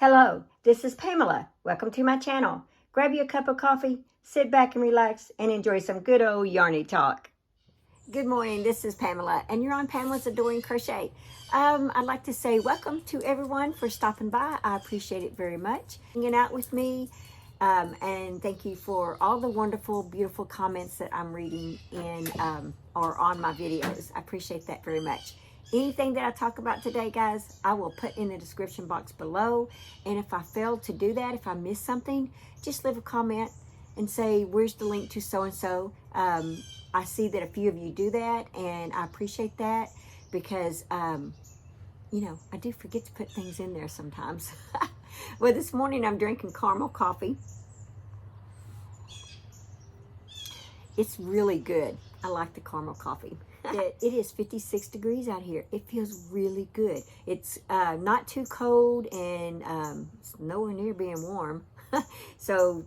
Hello, this is Pamela. Welcome to my channel. Grab you a cup of coffee, sit back and relax, and enjoy some good old yarny talk. Good morning, this is Pamela, and you're on Pamela's Adoring Crochet. I'd like to say welcome to everyone for stopping by. I appreciate it very much. Hanging out with me, and thank you for all the wonderful, beautiful comments that I'm reading in or on my videos. I appreciate that very much. Anything that I talk about today, guys, I will put in the description box below. And if I failed to do that, if I missed something, just leave a comment and say, where's the link to so-and-so? I see that a few of you do that, and I appreciate that because, you know, I do forget to put things in there sometimes. Well, this morning I'm drinking caramel coffee. It's really good. I like the caramel coffee. It is 56 degrees out here. It feels really good. It's not too cold, and it's nowhere near being warm. So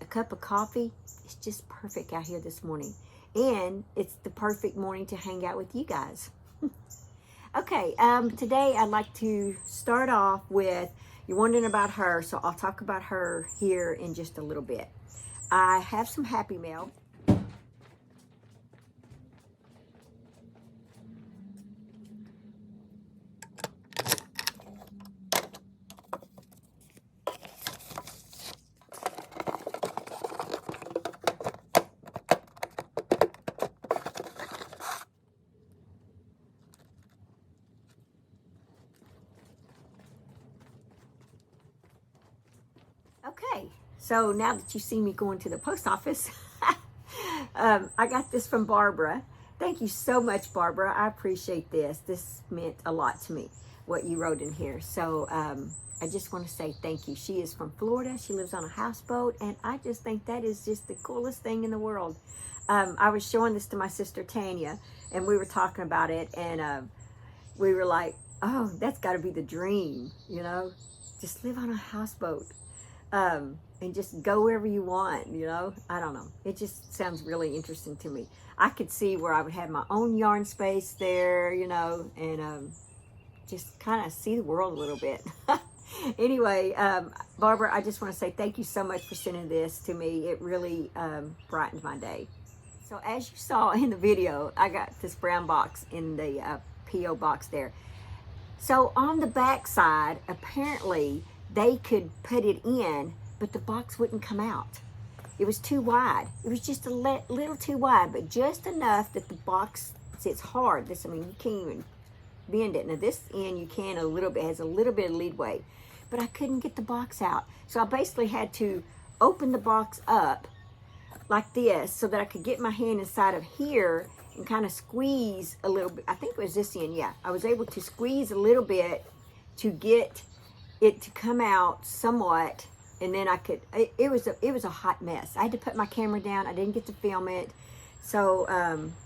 a cup of coffee is just perfect out here this morning. And it's the perfect morning to hang out with you guys. Okay, today I'd like to start off with, you're wondering about her, so I'll talk about her here in just a little bit. I have some happy mail. Okay, so now that you see me going to the post office, I got this from Barbara. Thank you so much, Barbara. I appreciate this. This meant a lot to me, what you wrote in here. So I just want to say thank you. She is from Florida. She lives on a houseboat, and I just think that is just the coolest thing in the world. I was showing this to my sister Tanya, and we were talking about it, and we were like, oh, that's got to be the dream, you know? Just live on a houseboat. And just go wherever you want, you know. I don't know, it just sounds really interesting to me. I could see where I would have my own yarn space there, you know, and just kind of see the world a little bit. Anyway, Barbara, I just want to say thank you so much for sending this to me. It really brightened my day. So as you saw in the video, I got this brown box in the P.O. box there. So on the back side, apparently they could put it in, but the box wouldn't come out. It was too wide. It was just a little too wide, but just enough that the box sits hard. This, I mean, you can't even bend it. Now this end you can a little bit, has a little bit of leadway, but I couldn't get the box out. So I basically had to open the box up like this so that I could get my hand inside of here and kind of squeeze a little bit. I think it was this end, yeah. I was able to squeeze a little bit to get it to come out somewhat, and then I could, it was a hot mess. I had to put my camera down. I didn't get to film it. So,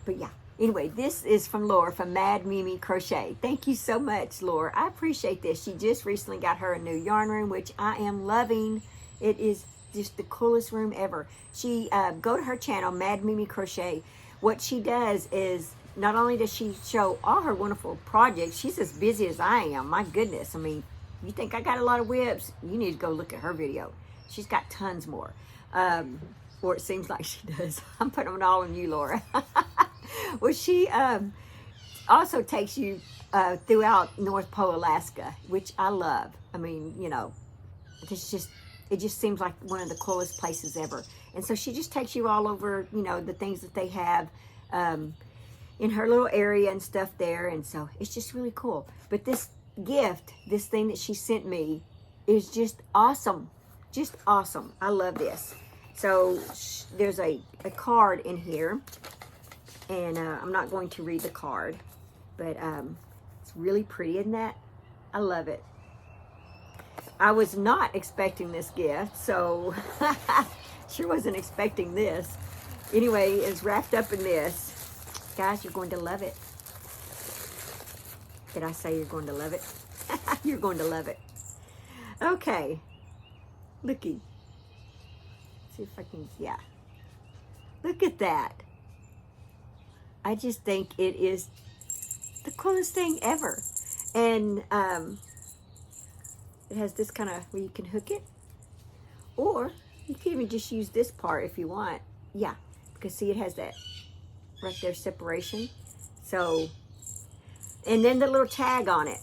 but yeah. Anyway, this is from Laura from Mad Mimi Crochet. Thank you so much, Laura. I appreciate this. She just recently got her a new yarn room, which I am loving. It is just the coolest room ever. She, go to her channel, Mad Mimi Crochet. What she does is, not only does she show all her wonderful projects, she's as busy as I am. My goodness. I mean, you think I got a lot of whips? You need to go look at her video. She's got tons more. Or it seems like she does. I'm putting them all on you, Laura. Well, she also takes you throughout North Pole, Alaska, which I love. I mean, you know, it just seems like one of the coolest places ever. And so she just takes you all over, you know, the things that they have in her little area and stuff there. And so it's just really cool. But this gift, this thing that she sent me, is just awesome. Just awesome. I love this. So there's a card in here, and I'm not going to read the card, but it's really pretty, isn't that? I love it. I was not expecting this gift, so sure wasn't expecting this. Anyway, it's wrapped up in this. Guys, you're going to love it. Did I say you're going to love it? You're going to love it. Okay. Looky. See if I can, yeah. Look at that. I just think it is the coolest thing ever. And It has this kind of where you can hook it, or you can even just use this part if you want. Yeah, because see, it has that right there separation. So, and then the little tag on it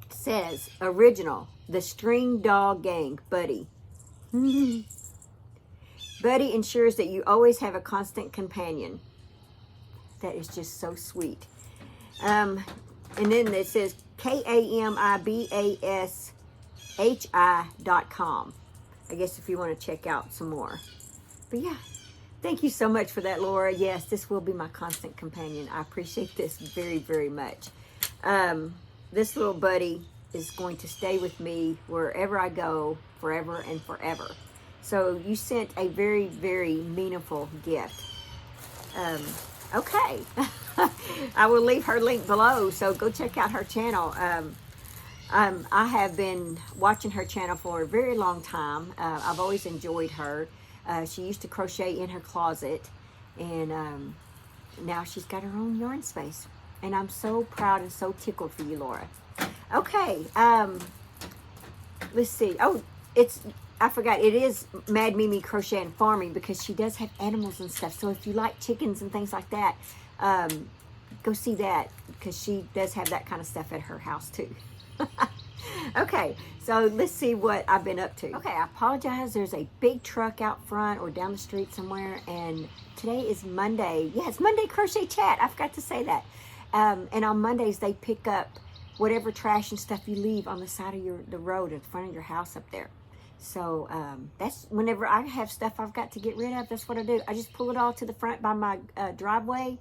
says original, the String Dog Gang, Buddy. Buddy ensures that you always have a constant companion. That is just so sweet. And then it says KAMIBASHI.com. I guess if you want to check out some more. But yeah, thank you so much for that, Laura. Yes, this will be my constant companion. I appreciate this very, very much. This little buddy is going to stay with me wherever I go, forever and forever. So you sent a very, very meaningful gift. Okay. I will leave her link below, so go check out her channel. I have been watching her channel for a very long time. I've always enjoyed her. She used to crochet in her closet, and now she's got her own yarn space. And I'm so proud and so tickled for you, Laura. Okay, let's see. Oh, I forgot, it is Mad Mimi Crochet and Farming, because she does have animals and stuff. So if you like chickens and things like that, go see that, because she does have that kind of stuff at her house too. Okay, so let's see what I've been up to. Okay, I apologize. There's a big truck out front or down the street somewhere, and today is Monday. Yeah, it's Monday Crochet Chat. I forgot to say that. And on Mondays, they pick up whatever trash and stuff you leave on the side of the road in front of your house up there. So that's whenever I have stuff I've got to get rid of, that's what I do. I just pull it all to the front by my driveway,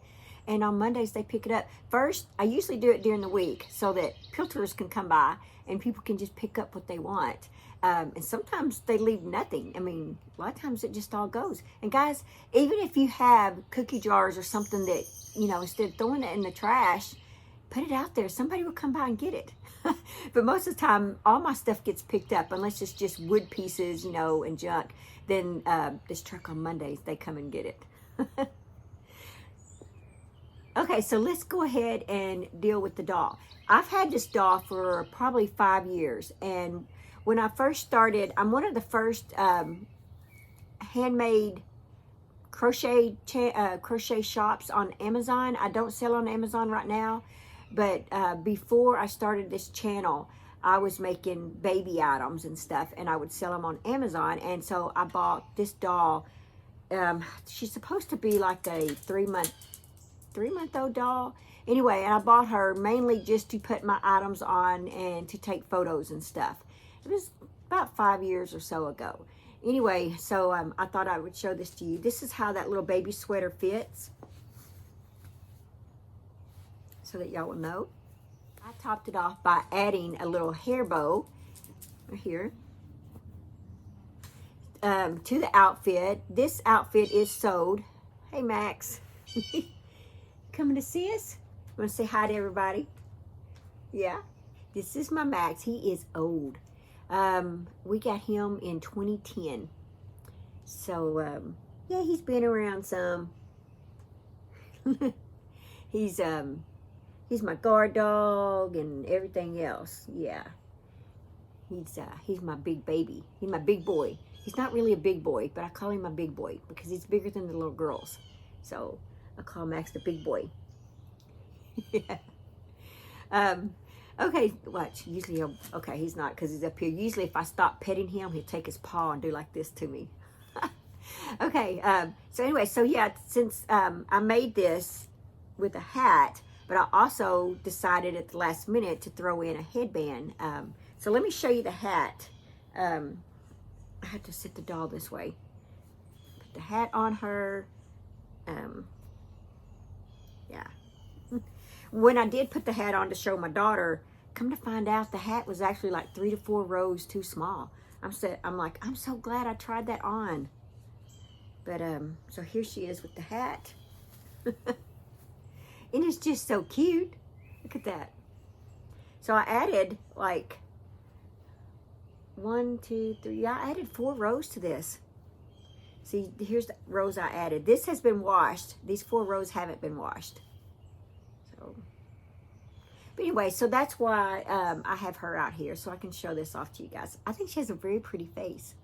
and on Mondays they pick it up. First, I usually do it during the week so that pilters can come by and people can just pick up what they want. And sometimes they leave nothing. I mean, a lot of times it just all goes. And guys, even if you have cookie jars or something that, you know, instead of throwing it in the trash, put it out there. Somebody will come by and get it. But most of the time, all my stuff gets picked up, unless it's just wood pieces, you know, and junk. Then this truck on Mondays, they come and get it. Okay, so let's go ahead and deal with the doll. I've had this doll for probably 5 years. And when I first started, I'm one of the first handmade crochet shops on Amazon. I don't sell on Amazon right now. But before I started this channel, I was making baby items and stuff, and I would sell them on Amazon. And so I bought this doll. She's supposed to be like a three-month-old doll. Anyway, and I bought her mainly just to put my items on and to take photos and stuff. It was about 5 years or so ago. Anyway, so I thought I would show this to you. This is how that little baby sweater fits, so that y'all will know. I topped it off by adding a little hair bow right here to the outfit. This outfit is sewed. Hey, Max. Coming to see us? Want to say hi to everybody? Yeah. This is my Max. He is old. We got him in 2010. So, yeah, he's been around some. He's my guard dog and everything else. Yeah. He's my big baby. He's my big boy. He's not really a big boy, but I call him my big boy because he's bigger than the little girls. So I call Max the big boy. Yeah. Okay, watch. Usually okay, he's not because he's up here. Usually if I stop petting him, he'll take his paw and do like this to me. Okay, so anyway, so yeah, since I made this with a hat, but I also decided at the last minute to throw in a headband. So let me show you the hat. I have to sit the doll this way. Put the hat on her. Yeah. When I did put the hat on to show my daughter, come to find out the hat was actually like 3 to 4 rows too small. I'm like, I'm so glad I tried that on. But so here she is with the hat. And it's just so cute. Look at that. So I added like 1, 2, 3. Yeah, I added 4 rows to this. See, here's the rows I added. This has been washed. These 4 rows haven't been washed. But anyway, so that's why I have her out here, so I can show this off to you guys. I think she has a very pretty face.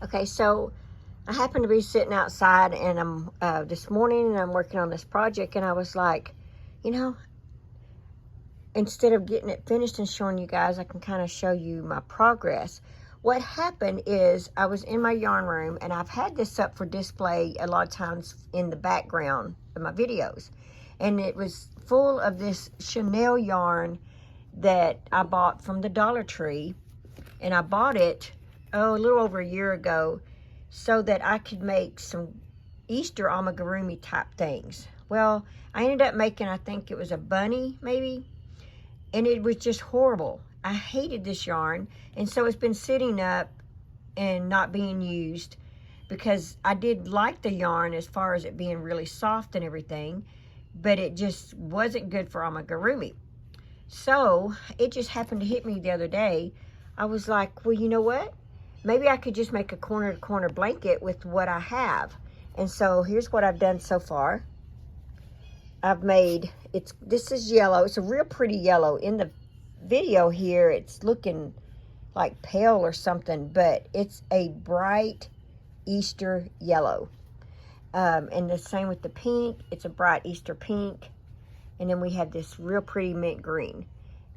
Okay, so I happened to be sitting outside, and I'm this morning, and I'm working on this project, and I was like, you know, instead of getting it finished and showing you guys, I can kind of show you my progress. What happened is I was in my yarn room, and I've had this up for display a lot of times in the background of my videos, and it was full of this Chanel yarn that I bought from the Dollar Tree, and I bought it a little over a year ago so that I could make some Easter amigurumi type things. Well, I ended up making, I think it was a bunny maybe, and it was just horrible. I hated this yarn, and so it's been sitting up and not being used because I did like the yarn as far as it being really soft and everything, but it just wasn't good for amigurumi. So it just happened to hit me the other day. I was like, well, you know what? Maybe I could just make a corner-to-corner blanket with what I have. And so here's what I've done so far. I've made, this is yellow. It's a real pretty yellow. In the video here, it's looking like pale or something, but it's a bright Easter yellow. And the same with the pink. It's a bright Easter pink. And then we have this real pretty mint green.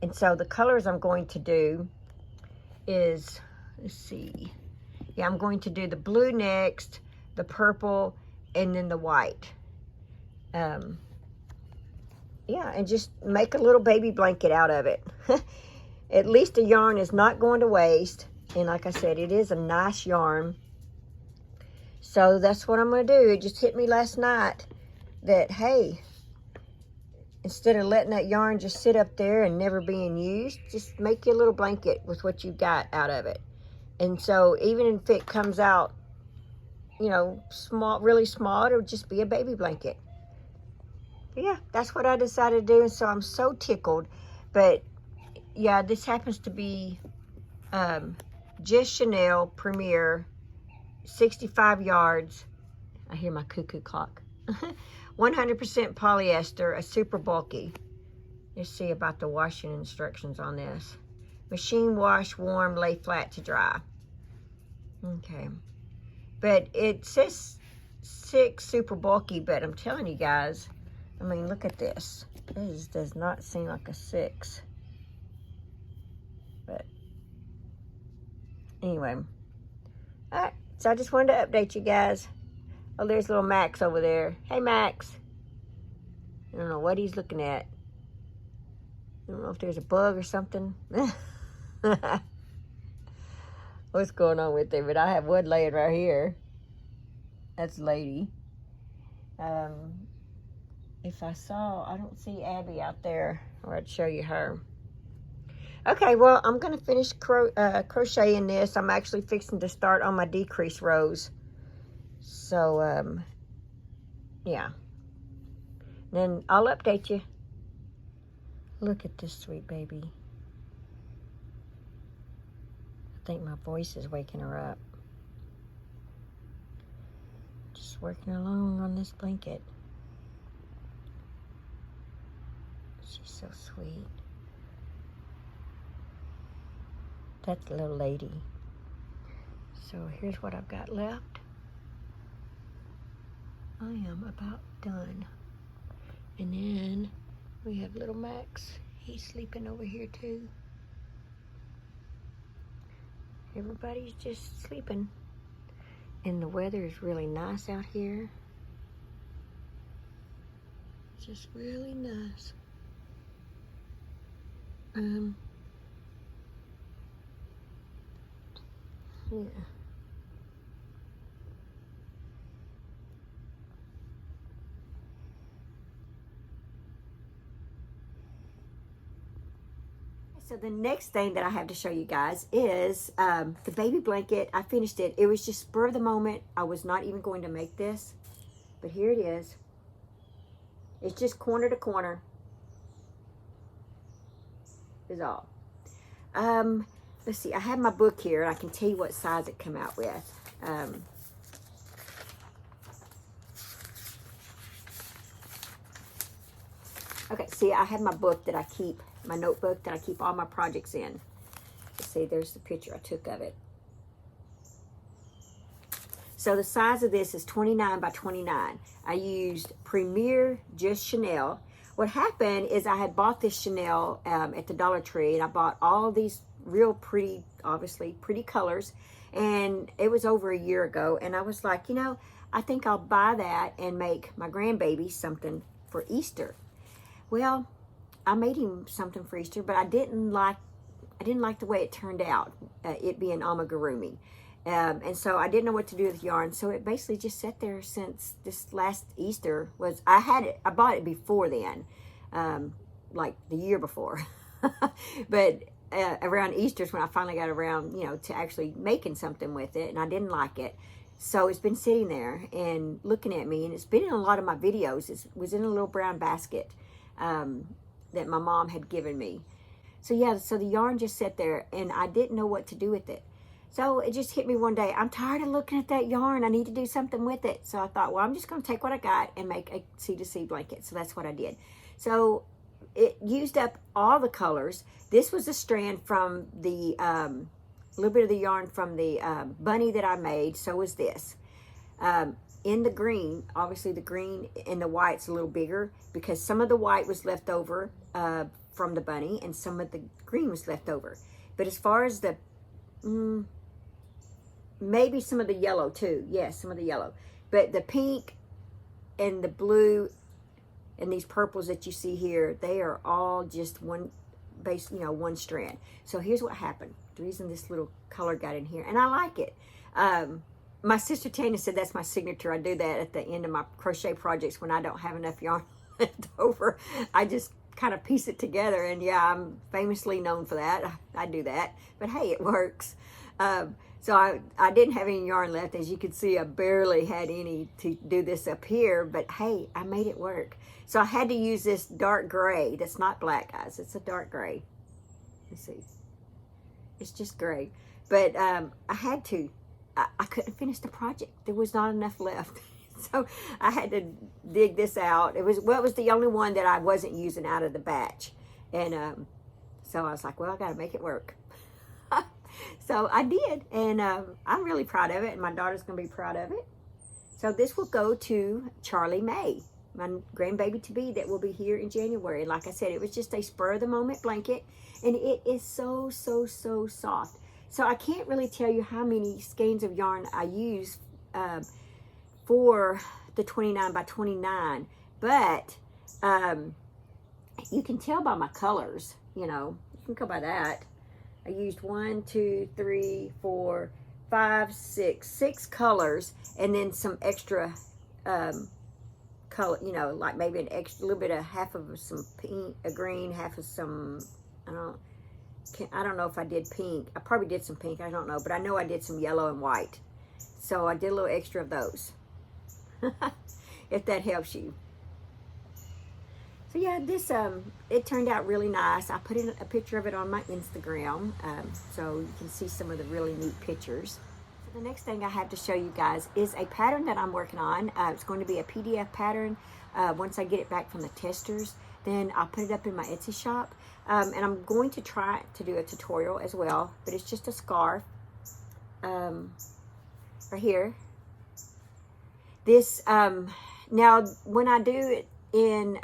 And so the colors I'm going to do is, let's see. Yeah, I'm going to do the blue next, the purple, and then the white. Yeah, and just make a little baby blanket out of it. At least the yarn is not going to waste. And like I said, it is a nice yarn. So that's what I'm going to do. It just hit me last night that, hey, instead of letting that yarn just sit up there and never being used, just make you a little blanket with what you got out of it. And so even if it comes out, you know, small, really small, it'll just be a baby blanket. But yeah, that's what I decided to do. And so I'm so tickled. But yeah, this happens to be just Chanel Premier, 65 yards. I hear my cuckoo clock. 100% polyester, a super bulky. Let's see about the washing instructions on this. Machine wash, warm, lay flat to dry. Okay. But it says 6 super bulky, but I'm telling you guys, I mean, look at this. This does not seem like a 6. But anyway. Alright, so I just wanted to update you guys. Oh, there's little Max over there. Hey, Max. I don't know what he's looking at. I don't know if there's a bug or something. What's going on with him? But I have wood laying right here. That's Lady. If I saw, I don't see Abby out there, or I'd show you her. Okay, well, I'm going to finish crocheting this. I'm actually fixing to start on my decrease rows. So, yeah. Then I'll update you. Look at this sweet baby. I think my voice is waking her up. Just working along on this blanket. She's so sweet. That's a little lady. So here's what I've got left. I am about done. And then we have little Max. He's sleeping over here too. Everybody's just sleeping. And the weather is really nice out here. Just really nice. Yeah. So the next thing that I have to show you guys is the baby blanket. I finished it. It was just spur of the moment. I was not even going to make this, but here it is. It's just corner to corner is all. Let's see. I have my book here, and I can tell you what size it came out with. Okay, see, I have my book that I keep, my notebook that I keep all my projects in. Let's see, there's the picture I took of it. So the size of this is 29 by 29. I used Premier Just Chanel. What happened is I had bought this Chanel at the Dollar Tree, and I bought all these real pretty, obviously pretty colors, and it was over a year ago, and I was like, you know, I think I'll buy that and make my grandbaby something for Easter. Well, I made him something for Easter, but I didn't like the way it turned out, it being amigurumi. And so I didn't know what to do with yarn. So it basically just sat there since this last Easter was, I bought it before then, like the year before. But around Easter's when I finally got around, you know, to actually making something with it, and I didn't like it. So it's been sitting there and looking at me, and it's been in a lot of my videos. It was in a little brown basket that my mom had given me. So yeah, so the yarn just sat there, and I didn't know what to do with it. So it just hit me one day. I'm tired of looking at that yarn. I need to do something with it. So I thought, well, I'm just going to take what I got and make a C2C blanket. So that's what I did. So it used up all the colors. This was a strand from the, little bit of the yarn from the bunny that I made. So was this. In the green, obviously the green and the white's a little bigger because some of the white was left over from the bunny and some of the green was left over. But as far as the, maybe some of the yellow too. Yes, some of the yellow. But the pink and the blue and these purples that you see here, they are all just one base, you know, one strand. So here's what happened. The reason this little color got in here, and I like it. My sister Tanya said that's my signature. I do that at the end of my crochet projects when I don't have enough yarn left over. I just kind of piece it together, and yeah, I'm famously known for that. I do that, but hey, it works. So I didn't have any yarn left. As you can see, I barely had any to do this up here, but hey, I made it work. So I had to use this dark gray. That's not black, guys. It's a dark gray. Let's see. It's just gray. But I had to. I couldn't finish the project. There was not enough left. So I had to dig this out. It was the only one that I wasn't using out of the batch. And so I was like, well, I got to make it work. So I did, and I'm really proud of it, and my daughter's going to be proud of it. So this will go to Charlie May, my grandbaby-to-be that will be here in January. And like I said, it was just a spur-of-the-moment blanket, and it is so, so, so soft. So I can't really tell you how many skeins of yarn I use for the 29 by 29, but you can tell by my colors, you know, you can go by that. I used 6 colors, and then some extra color, you know, like maybe an extra little bit of half of some pink, a green, half of some, I don't know if I did pink. I probably did some pink, I don't know, but I know I did some yellow and white. So I did a little extra of those. If that helps you. So yeah, this it turned out really nice. I put in a picture of it on my Instagram, so you can see some of the really neat pictures. So the next thing I have to show you guys is a pattern that I'm working on. It's going to be a PDF pattern. Once I get it back from the testers, then I'll put it up in my Etsy shop. And I'm going to try to do a tutorial as well, but it's just a scarf. Right here. This, now when I do it in,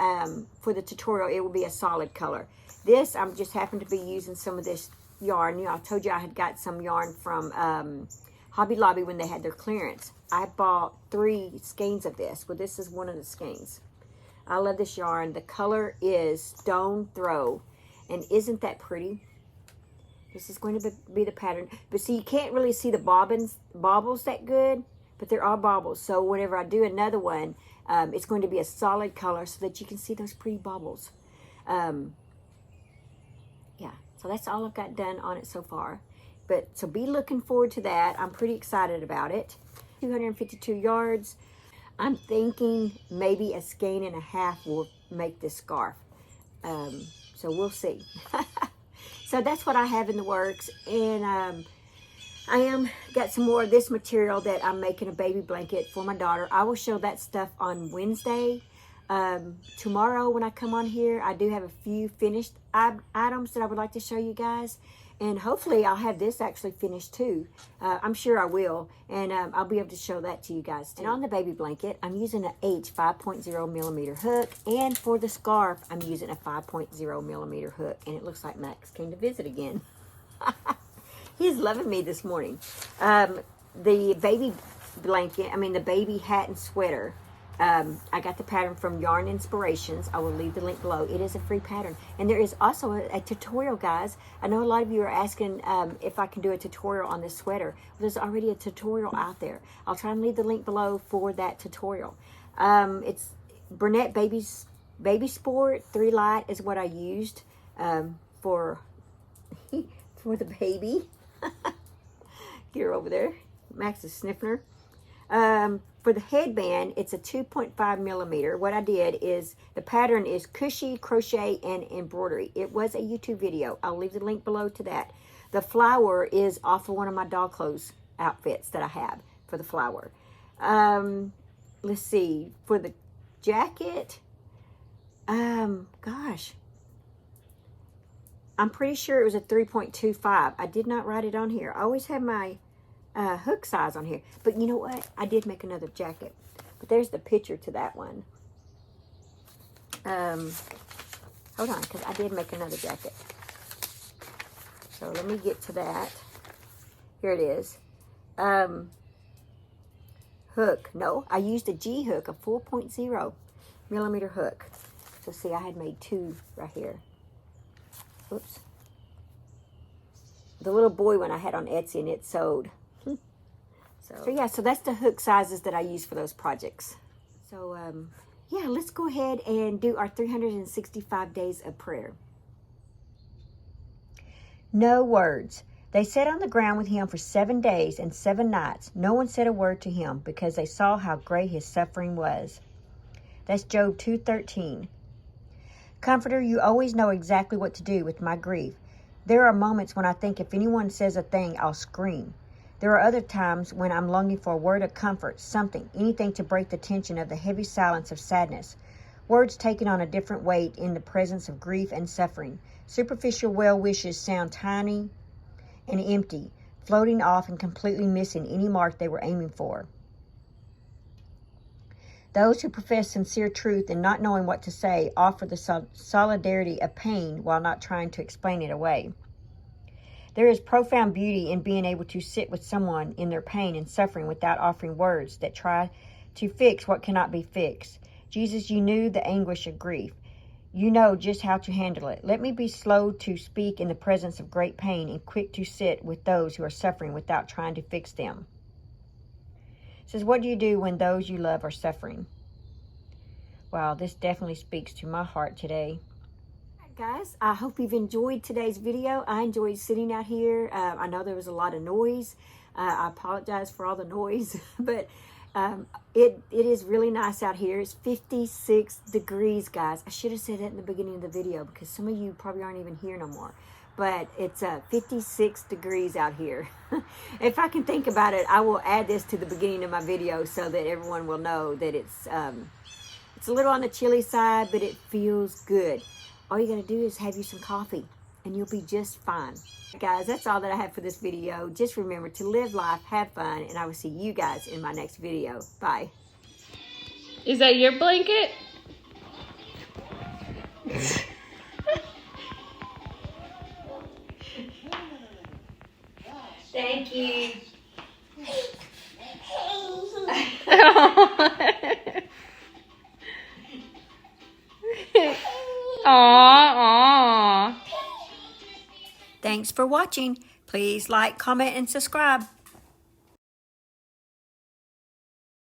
for the tutorial, it will be a solid color. This, I'm just happen to be using some of this yarn. You know, I told you I had got some yarn from Hobby Lobby when they had their clearance. I bought 3 skeins of this. Well, this is one of the skeins. I love this yarn. The color is Stone Throw. And isn't that pretty? This is going to be the pattern. But see, you can't really see the bobbles that good, but there are bobbles. So whenever I do another one, it's going to be a solid color so that you can see those pretty bobbles. Yeah, so that's all I've got done on it so far. But so be looking forward to that. I'm pretty excited about it. 252 yards. I'm thinking maybe a skein and a half will make this scarf. So we'll see. So that's what I have in the works. And I got some more of this material that I'm making a baby blanket for my daughter. I will show that stuff on Wednesday. Tomorrow when I come on here, I do have a few finished items that I would like to show you guys. And hopefully I'll have this actually finished too. I'm sure I will. And I'll be able to show that to you guys too. And on the baby blanket, I'm using an H 5.0 millimeter hook. And for the scarf, I'm using a 5.0 millimeter hook. And it looks like Max came to visit again. He's loving me this morning. The baby blanket, the baby hat and sweater. I got the pattern from Yarn Inspirations. I will leave the link below. It is a free pattern. And there is also a tutorial, guys. I know a lot of you are asking if I can do a tutorial on this sweater. There's already a tutorial out there. I'll try and leave the link below for that tutorial. It's Burnett Baby Sport 3 Light is what I used for the baby. Here over there. Max is sniffing her. For the headband, it's a 2.5 millimeter. What I did is, the pattern is cushy, crochet, and embroidery. It was a YouTube video. I'll leave the link below to that. The flower is off of one of my dog clothes outfits that I have for the flower. Let's see. For the jacket, gosh. I'm pretty sure it was a 3.25. I did not write it on here. I always have my hook size on here. But you know what? I did make another jacket. But there's the picture to that one. Hold on, because I did make another jacket. So let me get to that. Here it is. Hook. No, I used a G hook, a 4.0 millimeter hook. So see, I had made 2 right here. Oops. The little boy one I had on Etsy and it sewed. So yeah, so that's the hook sizes that I use for those projects. So yeah, let's go ahead and do our 365 days of prayer. No words. They sat on the ground with him for 7 days and 7 nights. No one said a word to him because they saw how great his suffering was. That's Job 2:13. Comforter, you always know exactly what to do with my grief. There are moments when I think if anyone says a thing, I'll scream. There are other times when I'm longing for a word of comfort, something, anything to break the tension of the heavy silence of sadness. Words taken on a different weight in the presence of grief and suffering. Superficial well wishes sound tiny and empty, floating off and completely missing any mark they were aiming for. Those who profess sincere truth and not knowing what to say offer the solidarity of pain while not trying to explain it away. There is profound beauty in being able to sit with someone in their pain and suffering without offering words that try to fix what cannot be fixed. Jesus, you knew the anguish of grief. You know just how to handle it. Let me be slow to speak in the presence of great pain and quick to sit with those who are suffering without trying to fix them. It says, what do you do when those you love are suffering? Wow, this definitely speaks to my heart today. Guys, I hope you've enjoyed today's video. I enjoyed sitting out here. I know there was a lot of noise. I apologize for all the noise, but it is really nice out here. It's 56 degrees, guys. I should have said that in the beginning of the video because some of you probably aren't even here no more. But it's 56 degrees out here. If I can think about it, I will add this to the beginning of my video so that everyone will know that it's a little on the chilly side, but it feels good. All you got to do is have you some coffee and you'll be just fine. Guys, that's all that I have for this video. Just remember to live life, have fun, and I will see you guys in my next video. Bye. Is that your blanket? Thank you. Aww. Thanks for watching. Please like, comment, and subscribe.